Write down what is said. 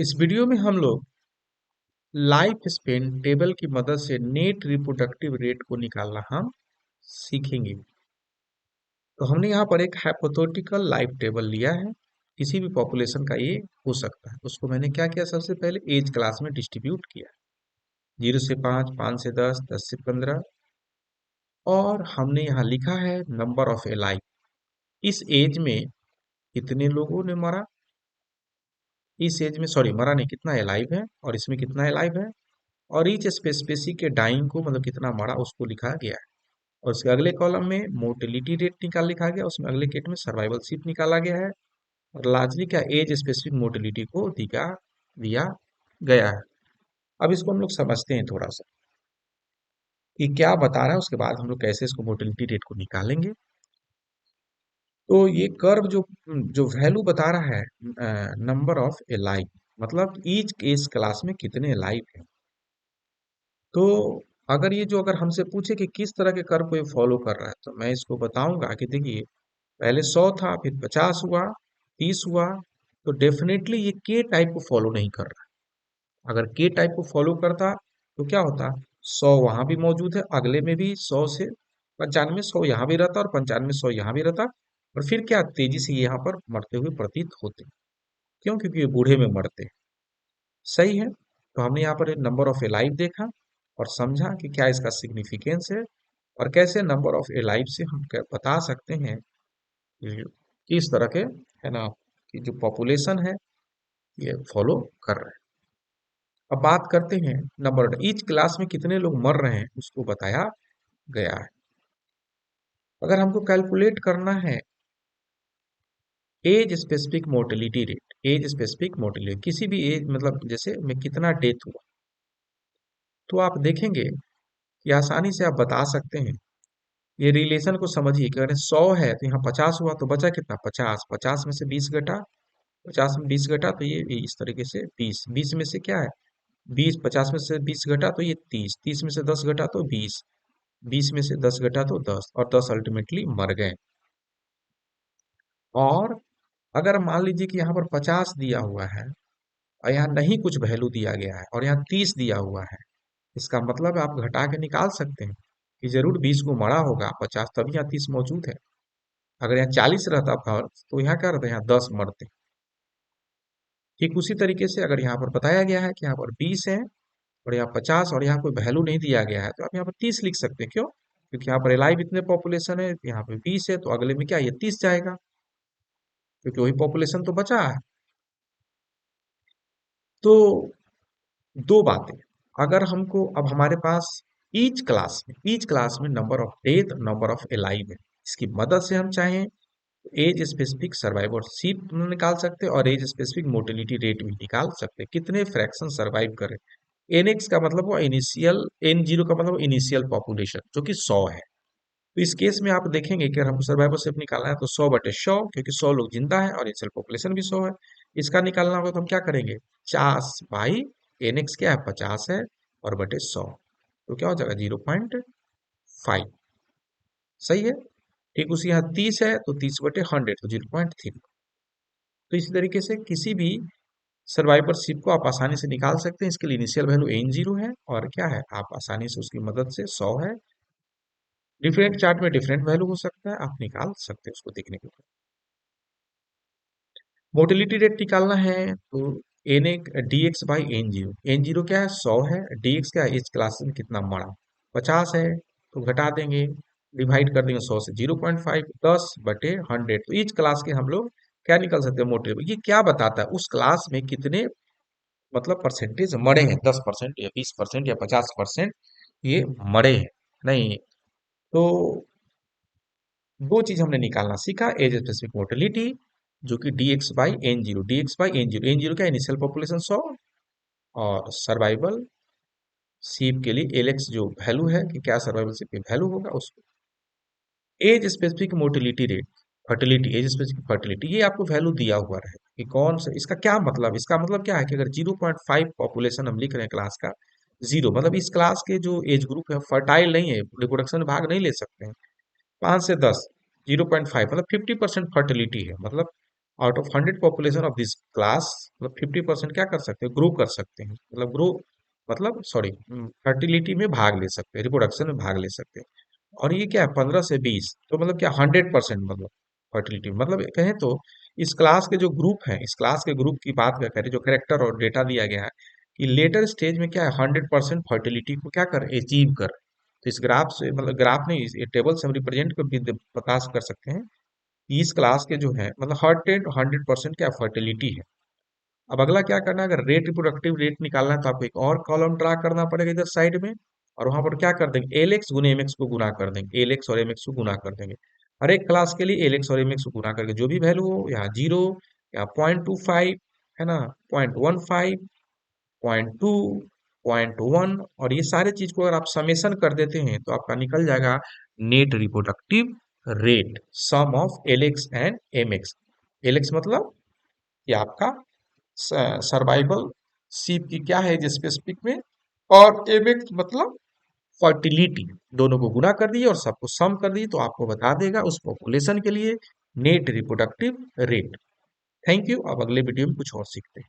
इस वीडियो में हम लोग लाइफ स्पेन टेबल की मदद से नेट रिप्रोडक्टिव रेट को निकालना हम सीखेंगे। तो हमने यहाँ पर एक हाइपोथेटिकल लाइफ टेबल लिया है। किसी भी पॉपुलेशन का ये हो सकता है। उसको मैंने क्या किया, सबसे पहले एज क्लास में डिस्ट्रीब्यूट किया। 0 से 5, 5 से 10, 10 से 15। और हमने यहाँ लिखा है नंबर ऑफ ए लाइफ। इस एज में कितने लोगों ने मरा, इस एज में सॉरी मरा नहीं, कितना एलाइव है और इसमें कितना एलाइव है। और ईच स्पेसिफिक के डाइंग को मतलब कितना मरा उसको लिखा गया है। और उसके अगले कॉलम में मोर्टेलिटी रेट लिखा गया, उसमें अगले केट में सर्वाइवलशिप निकाला गया है। और लार्जली क्या एज स्पेसिफिक मोर्टेलिटी को दिया गया है। अब इसको हम लोग समझते हैं थोड़ा सा कि क्या बता रहा है, उसके बाद हम लोग कैसे इसको मोर्टेलिटी रेट को निकालेंगे। तो ये कर्व जो जो वैल्यू बता रहा है नंबर ऑफ ए लाइफ, मतलब ईच एज क्लास में कितने लाइफ है। तो अगर हमसे पूछे कि किस तरह के कर्व को ये फॉलो कर रहा है, तो मैं इसको बताऊंगा कि देखिए पहले 100 था, फिर 50 हुआ, 30 हुआ। तो डेफिनेटली ये के टाइप को फॉलो नहीं कर रहा। अगर के टाइप को फॉलो करता तो क्या होता, 100 वहां भी मौजूद है, अगले में भी 100 से 95, 100 यहाँ भी रहता और 95, 100 यहाँ भी रहता। और फिर क्या तेजी से ये यहाँ पर मरते हुए प्रतीत होते। क्यों? क्योंकि ये बूढ़े में मरते हैं। सही है। तो हमने यहाँ पर नंबर ऑफ ए लाइफ देखा और समझा कि क्या इसका सिग्निफिकेंस है और कैसे नंबर ऑफ ए लाइफ से हम बता सकते हैं कि किस तरह के, है ना, कि जो पॉपुलेशन है ये फॉलो कर रहे हैं। अब बात करते हैं नंबर, ईच क्लास में कितने लोग मर रहे हैं उसको बताया गया है। अगर हमको कैलकुलेट करना है age specific mortality rate, age specific mortality किसी भी एज मतलब जैसे में कितना डेथ हुआ, तो आप देखेंगे कि आसानी से आप बता सकते हैं। ये रिलेशन को समझिए कि अगर 100 है तो यहाँ 50 हुआ तो बचा कितना, 50, 50 में से 20 घटा, 50 में 20 घटा तो ये इस तरीके से 20, 20 में से क्या है 20, 50 में से 20 घटा तो ये 30, 30 में से 10 घटा तो 20, 20 में से 10 घटा तो 10, और 10 अल्टीमेटली मर गए। और अगर मान लीजिए कि यहाँ पर 50 दिया हुआ है और यहाँ नहीं कुछ वैल्यू दिया गया है और यहाँ 30 दिया हुआ है, इसका मतलब आप घटा के निकाल सकते हैं कि जरूर 20 को मरा होगा 50, तभी यहाँ 30 मौजूद है। अगर यहाँ 40 रहता फर्क तो यहाँ क्या रहता, यहाँ 10 मरते। ठीक उसी तरीके से अगर यहाँ पर बताया गया है कि यहाँ पर 20 है और यहाँ 50 और यहाँ कोई वैल्यू नहीं दिया गया है, तो आप यहाँ पर 30 लिख सकते हैं। क्यों? क्योंकि यहाँ पर एलाइव इतने पॉपुलेशन है, यहाँ पे 20 है, तो अगले में क्या ये 30 जाएगा, क्योंकि वही पॉपुलेशन तो बचा है। तो दो बातें, अगर हमको अब हमारे पास ईच क्लास में number of death, number of alive है, इसकी मदद से हम चाहें एज स्पेसिफिक सर्वाइवरशिप निकाल सकते हैं और एज स्पेसिफिक मोर्टेलिटी रेट भी निकाल सकते हैं, कितने फ्रैक्शन सर्वाइव करे। एन एक्स का मतलब वो इनिशियल, एन जीरो का मतलब इनिशियल पॉपुलेशन जो कि 100 है। तो इस केस में आप देखेंगे कि अगर हमको सर्वाइवरशिप निकालना है तो 100/100, क्योंकि 100 लोग जिंदा है और इनिशियल पॉपुलेशन भी 100 है। इसका निकालना होगा तो हम क्या करेंगे, 50/एन एक्स क्या है 50 है और बटे 100, तो क्या हो जाएगा 0.5। सही है। ठीक उसी यहाँ 30 है तो 30/100 तो 0.3। तो इसी तरीके से किसी भी सर्वाइवरशिप को आप आसानी से निकाल सकते हैं। इसके लिए इनिशियल वैल्यू n0 है और क्या है, आप आसानी से उसकी मदद से 100 है, डिफरेंट चार्ट में डिफरेंट वैल्यू हो सकता है, आप निकाल सकते हैं उसको देखने के बाद। मोटिलिटी रेट निकालना है तो एन एक dx/n0, n0 क्या है 100 है, dx क्या है इस क्लास में कितना मरा 50 है, तो घटा देंगे, डिवाइड कर देंगे 100 से 0.5, 10/100। तो ईच क्लास के हम लोग क्या निकल सकते हैं मोटिव, ये क्या बताता है उस क्लास में कितने मतलब परसेंटेज मरे हैं, 10% या 20% या 50% ये मरे हैं। नहीं, तो दो चीज हमने निकालना सीखा, एज स्पेसिफिक मोर्टेलिटी जो कि dx/n0, dx/n0 क्या इनिशियल पॉपुलेशन 100 और सर्वाइवल सीप के लिए एल एक्स जो वैल्यू है कि क्या सर्वाइवल सीप की वैल्यू होगा उसको, age specific mortality rate, fertility, age specific fertility, ये आपको वैल्यू दिया हुआ रहे कि कौन सा, इसका क्या मतलब, इसका मतलब क्या है कि अगर 0.5 पॉपुलेशन हम लिख रहे हैं क्लास का, जीरो मतलब इस क्लास के जो एज ग्रुप है फर्टाइल नहीं है, रिप्रोडक्शन में भाग नहीं ले सकते हैं, 5 से 10, 0.5 मतलब 50% फर्टिलिटी है, मतलब out of 100 population of this class, मतलब 50% क्या कर सकते हैं, ग्रो कर सकते हैं, मतलब ग्रो मतलब सॉरी फर्टिलिटी में भाग ले सकते हैं, रिप्रोडक्शन में भाग ले सकते हैं। और ये क्या है 15 से 20, तो मतलब क्या 100% मतलब फर्टिलिटी, मतलब कहें तो इस क्लास के जो ग्रुप हैं, इस क्लास के ग्रुप की बात करें, जो करेक्टर और डेटा दिया गया है कि लेटर स्टेज में क्या है 100% फर्टिलिटी को क्या कर अचीव कर। तो इस ग्राफ से मतलब ग्राफ नहीं, इस टेबल से हम रिप्रेजेंट कर भी प्रकाश कर सकते हैं कि इस क्लास के जो है मतलब 100% क्या फर्टिलिटी है। अब अगला क्या करना है, अगर रेट रिप्रोडक्टिव रेट निकालना है तो आपको एक और कॉलम ड्रा करना पड़ेगा इधर साइड में, और वहां पर क्या कर देंगे एल एक्स गुने एम एक्स को गुना कर देंगे, एल एक्स और एम एक्स को गुना कर देंगे। हर एक क्लास के लिए एल एक्स और एम एक्स को गुना करके जो भी वैल्यू हो, यहाँ 0 या 0.25 है ना, 0.15, 0.2, 0.1, और ये सारे चीज को अगर आप समेशन कर देते हैं तो आपका निकल जाएगा net reproductive rate, sum of L X and M X. L X मतलब ये आपका सर्वाइवल सीप की क्या है स्पेसिफिक में, और एमएक्स मतलब फर्टिलिटी। दोनों को गुना कर दिए और सबको सम कर दिए तो आपको बता देगा उस पॉपुलेशन के लिए net reproductive rate. Thank you. अब अगले वीडियो में कुछ और सीखते हैं।